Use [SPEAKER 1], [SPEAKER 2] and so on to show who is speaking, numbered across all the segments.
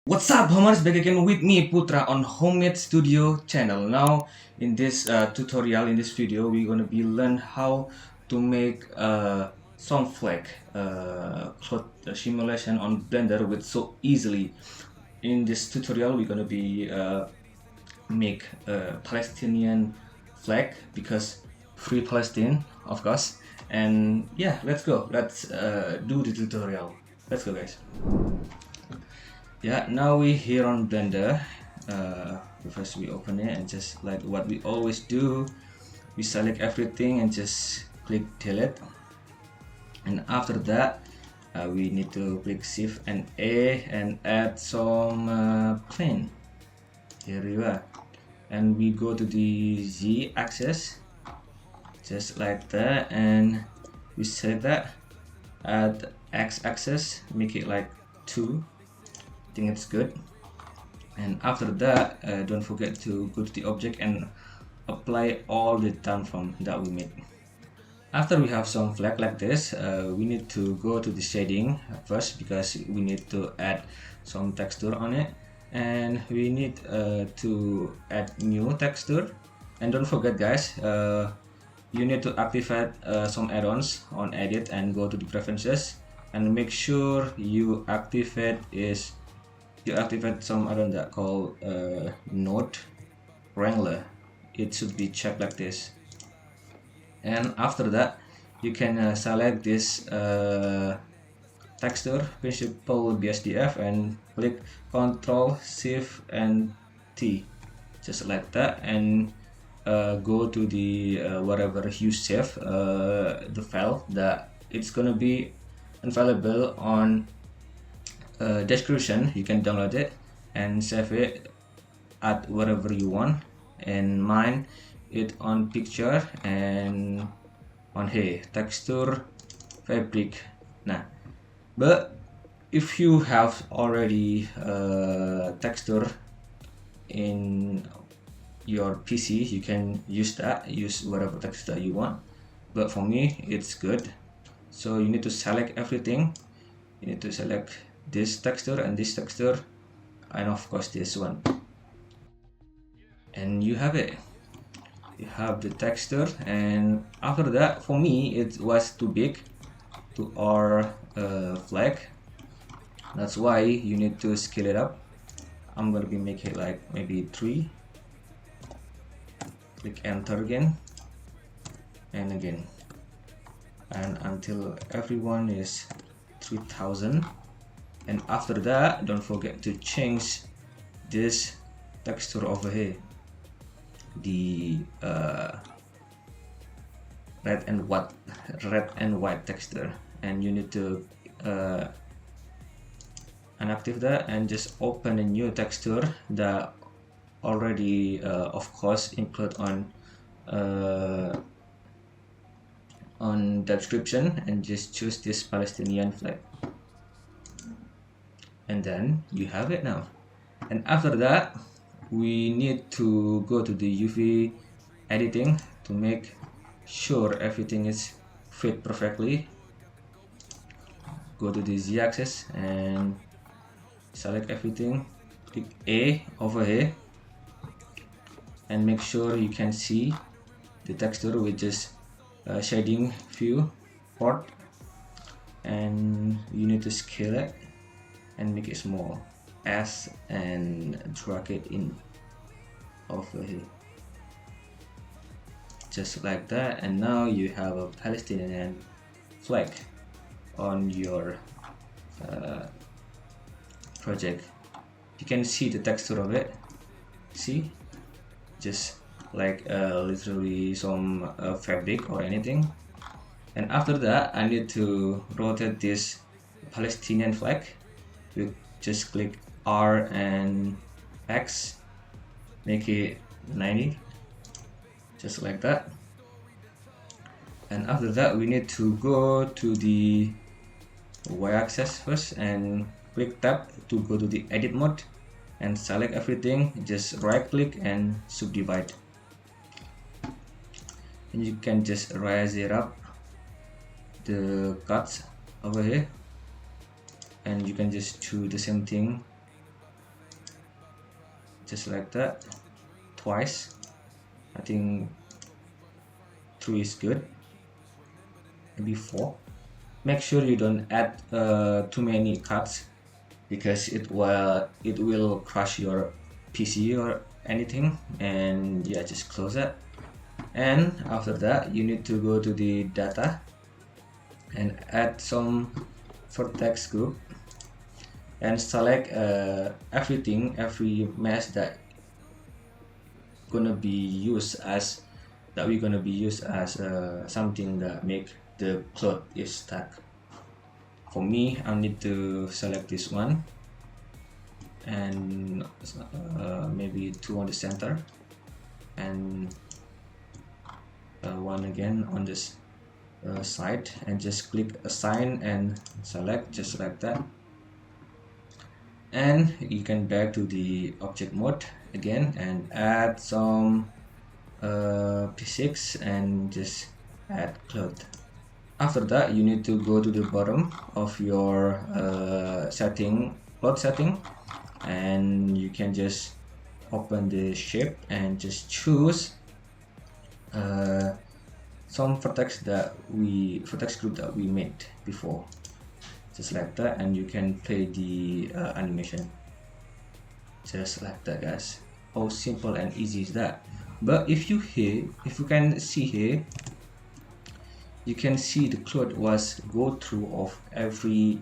[SPEAKER 1] What's up, Homers? Back again with me, Putra, on Homemade Studio channel. Now, in this tutorial, in this video, we're gonna be learn how to make some flag cloth simulation on Blender with so easily. In this tutorial, we're gonna be make a Palestinian flag because free Palestine, of course. And yeah, let's go. Let's do the tutorial. Let's go, guys. Yeah, now we here on Blender. First we open it and just like what we always do, we select everything and just click delete. And after that, we need to click Shift and A and add some plane. Here you are, and we go to the Z axis, just like that, and we select that. Add X axis, make it like 2. I think it's good. And after that, don't forget to go to the object and apply all the transform that we made. After we have some flag like this, we need to go to the shading first because we need to add some texture on it, and we need to add new texture. And don't forget, guys, you need to activate some add-ons on edit and go to the preferences and make sure you activate some add-on that called node wrangler. It should be checked like this. And after that, you can select this texture principal BSDF and click Ctrl Shift and T, just like that, and go to the wherever you save the file that it's gonna be available on description. You can download it and save it at wherever you want, and mine it on picture and on here texture fabric. Nah, but if you have already texture in your PC, you can use whatever texture that you want, but for me it's good. So you need to select everything. You need to select this texture and this texture, and of course this one, and you have it. You have the texture. And after that, for me it was too big to our flag. That's why you need to scale it up. I'm gonna be making like maybe 3. Click enter again and again, and until everyone is 3000. And after that, don't forget to change this texture over here, the red and white texture, and you need to unactive that and just open a new texture that already of course include on description, and just choose this Palestinian flag, and then you have it now. And after that, we need to go to the UV editing to make sure everything is fit perfectly. Go to the Z axis and select everything, click A over here, and make sure you can see the texture with just shading view port, and you need to scale it and make it small and drag it in over here, just like that. And now you have a Palestinian flag on your project. You can see the texture of it. See, just like literally some fabric or anything. And after that, I need to rotate this Palestinian flag. You just click R and X, make it 90, just like that. And after that, we need to go to the Y axis first and click tab to go to the edit mode and select everything. Just right click and subdivide, and you can just raise it up the cuts over here, and you can just do the same thing just like that, twice. I think 3 is good, maybe 4. Make sure you don't add too many cuts, because it will crush your PC or anything. And yeah, just close it. And after that, you need to go to the data and add some vertex group, and select every mesh that we're gonna be used as something that make the cloth is stuck. For me, I need to select this one, and maybe 2 on the center, and one again on this side, and just click assign and select, just like that. And you can back to the object mode again and add some p6 and just add cloth. After that, you need to go to the bottom of your cloth setting, and you can just open the shape and just choose some vertex group that we made before, just like that. And you can play the animation, just like that, guys. How simple and easy is that? But if you can see here, you can see the cloth was go through of every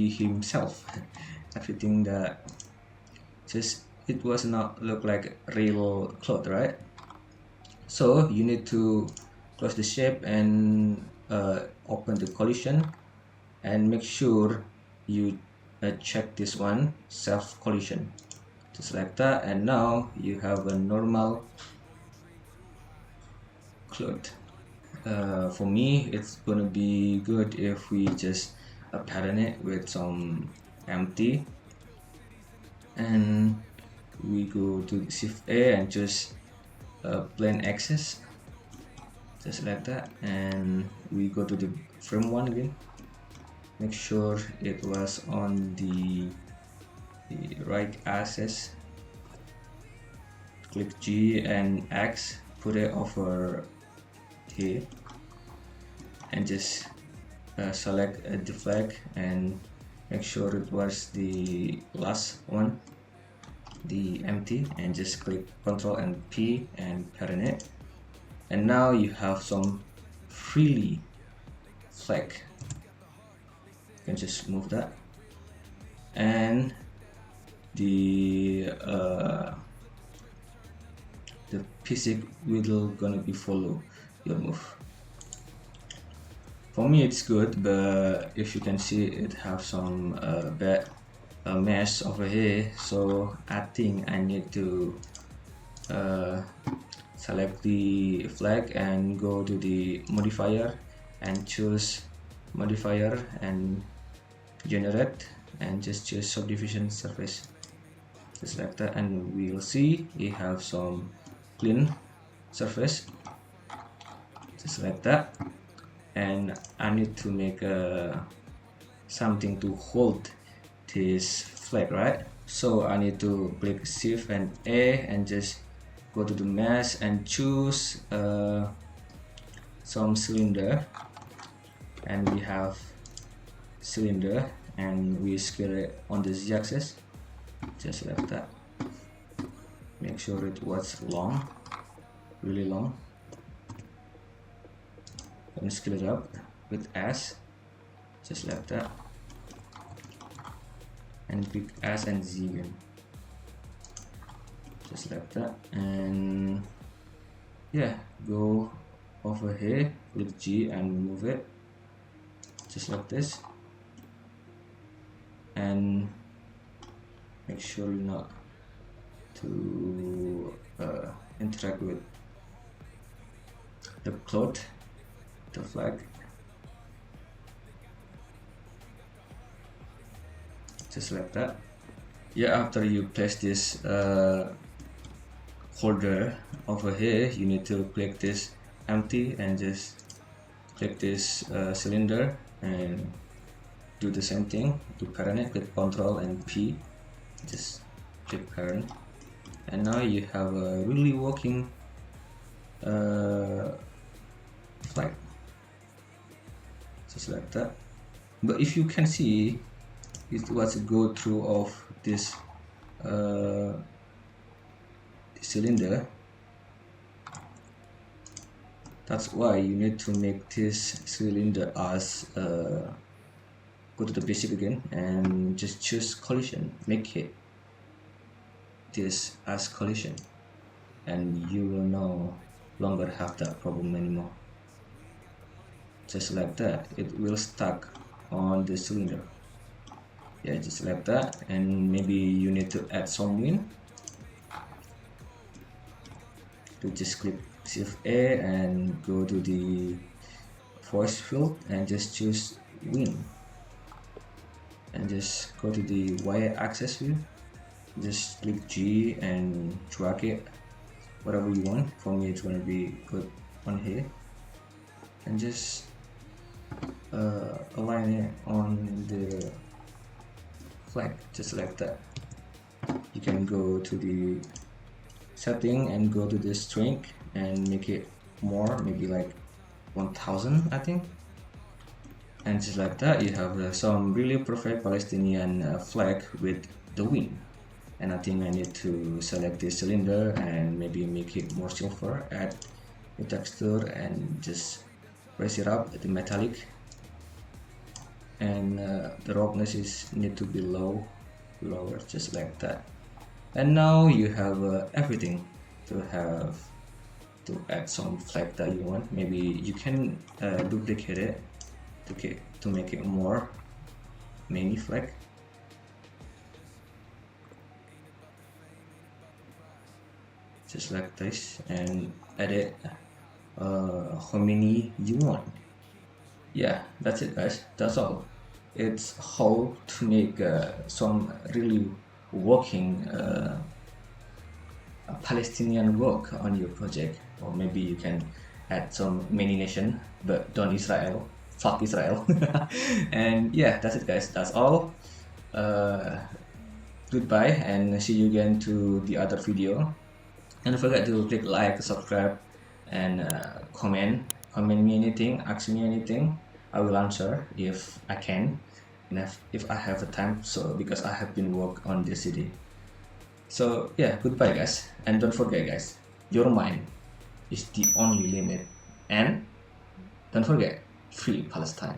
[SPEAKER 1] himself, everything that just it was not look like real cloth, right? So you need to close the shape and open the collision, and make sure you check this one, self collision, just like that. And now you have a normal cloth. For me, it's gonna be good if we just pattern it with some empty, and we go to Shift A and choose plain axis, just like that. And we go to the frame 1 again, make sure it was on the right axis, click G and X, put it over here, and just select the flag and make sure it was the last one, the empty, and just click Ctrl and P and pattern it. And now you have some freely flag. You can just move that, and the PC will gonna be follow your move. For me, it's good, but if you can see, it have some bad mesh over here. So I think I need to select the flag and go to the modifier and choose modifier and generate, and just choose subdivision surface, just like that. And we'll see we have some clean surface, just like that. And I need to make something to hold this flag, right? So I need to click Shift and A and just go to the mesh and choose some cylinder, and we have cylinder, and we scale it on the z-axis, just like that. Make sure it was long, really long, and scale it up with S, just like that, and pick S and Z again, just like that. And yeah, go over here, click G and move it, just like this. And make sure not to interact with the cloth, the flag, just like that. Yeah, after you place this holder over here, you need to click this empty and just click this cylinder and do the same thing to pattern it. Click Ctrl and P, just object parent, and now you have a really working flag, just like that. But if you can see, it was a go through of this cylinder. That's why you need to make this cylinder as go to the basic again and just choose collision, make it this as collision, and you will no longer have that problem anymore. Just like that, it will stuck on the cylinder. Yeah, just like that. And maybe you need to add some wind. To just click Shift A and go to the force field and just choose wind, and just go to the y-axis view, just click G and drag it whatever you want. For me it's gonna be good on here, and just align it on the flag, just like that. You can go to the setting and go to the strength and make it more, maybe like 1000 I think, and just like that you have some really perfect Palestinian flag with the wind. And I think I need to select this cylinder and maybe make it more silver, add the texture and just raise it up at the metallic, and the roughness is need to be lower, just like that. And now you have everything to add some flag that you want. Maybe you can duplicate it to make it more many flag. Just like this, and edit how many you want. Yeah, that's it guys, that's all. It's how to make some really working Palestinian work on your project. Or maybe you can add some many nation, but don't Israel, fuck Israel. And yeah, that's it guys, that's all. Goodbye and see you again to the other video. And don't forget to click like, subscribe, and comment me anything, ask me anything. I will answer if I can, and if I have the time, so because I have been work on this city. So yeah, goodbye guys, and don't forget guys, your mind is the only limit, and don't forget, free Palestine.